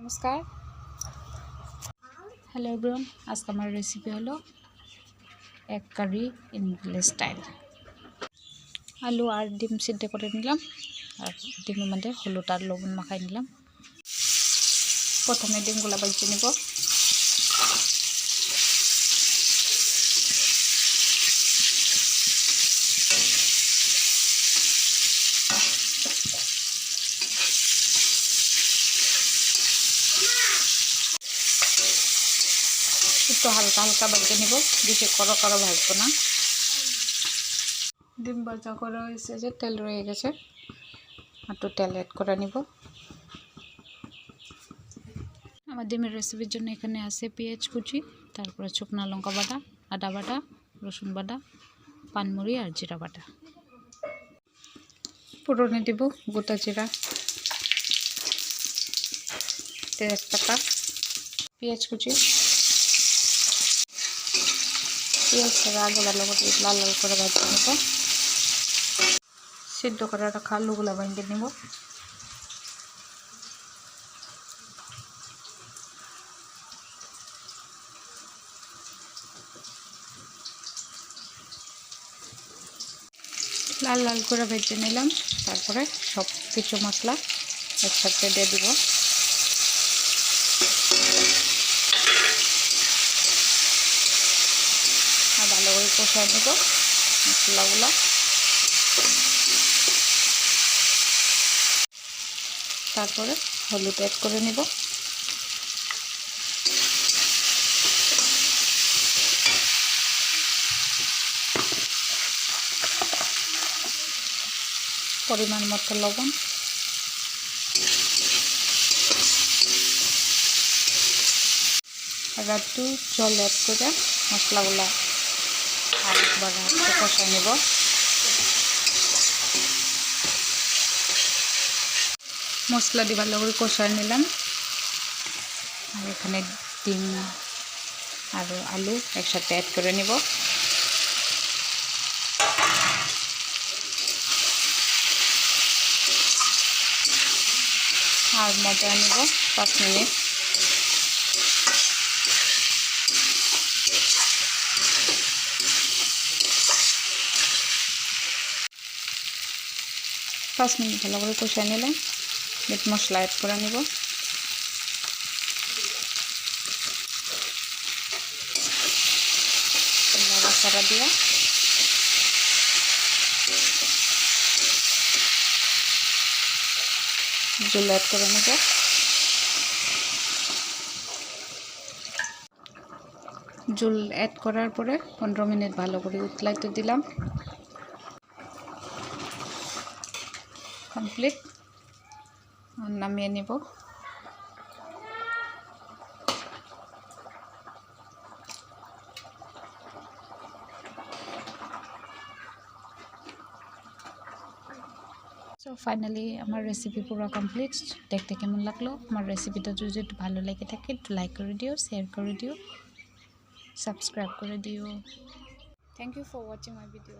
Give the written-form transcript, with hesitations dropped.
নমস্কার, hello everyone. আজকে আমার রেসিপি হলো egg curry in village style. আলু আর ডিম সিদ্ধ করে নিলাম, আর ডিমের মধ্যে হলুদ আর লবণ মাখাই নিলাম। প্রথমে ডিমগুলো বাজিয়ে নেব। একটু হালকা হালকা বাজিয়ে নেব, বেশি করো করো ভাজবো না। ডিম ভাজা করা হয়েছে, যে তেল রয়ে গেছে, একটু তেল অ্যাড করে নিব। আমার ডিমের রেসিপির জন্য এখানে আছে পেঁয়াজ কুচি, তারপরে শুকনো লঙ্কা বাটা, আদা বাটা, রসুন বাটা, পানমুড়ি আর জিরা বাটা। ফোড়নে দেব গোটা জিরা, তেজপাতা, পেঁয়াজ কুচি। পেঁয়াজটাকে আগে ভালো করে লাল লাল করে ভাজতে নেব। সিদ্ধ করে রাখা আলুগুলো ভেঙে নেব। লাল লাল করে ভেজে নিলাম। তারপরে সব কিছু মশলা একসাথে দিয়ে দিব। আর ভালো করে কষায় নেব মশলাগুলো। তারপরে হলুদ অ্যাড করে নেব। পরিমাণ মতো লবণ, আর একটু জল অ্যাড করে মশলাগুলো আরেকবার কষায় নেব। মশলা দিয়ে ভালো করে কষায় নিলাম। আর এখানে ডিম আর আলু একসাথে অ্যাড করে নেব। আর মজা নেব 5 মিনিট। ভালো করে কষায় নিলাম। মিট মশলা অ্যাড করে নেব। নাড়াচাড়া দিয়ে জল অ্যাড করে নেব। জল অ্যাড করার পরে 15 মিনিট ভালো করে উতলাইতে দিলাম। কমপ্লিট। নামিয়ে নেব। সো ফাইনালি আমার রেসিপি পুরো কমপ্লিট। দেখতে কেমন লাগলো? আমার রেসিপিটা যদি একটু ভালো লেগে থাকে একটু লাইক করে দিও, শেয়ার করে দিও, সাবস্ক্রাইব করে দিও। Thank you for watching my video.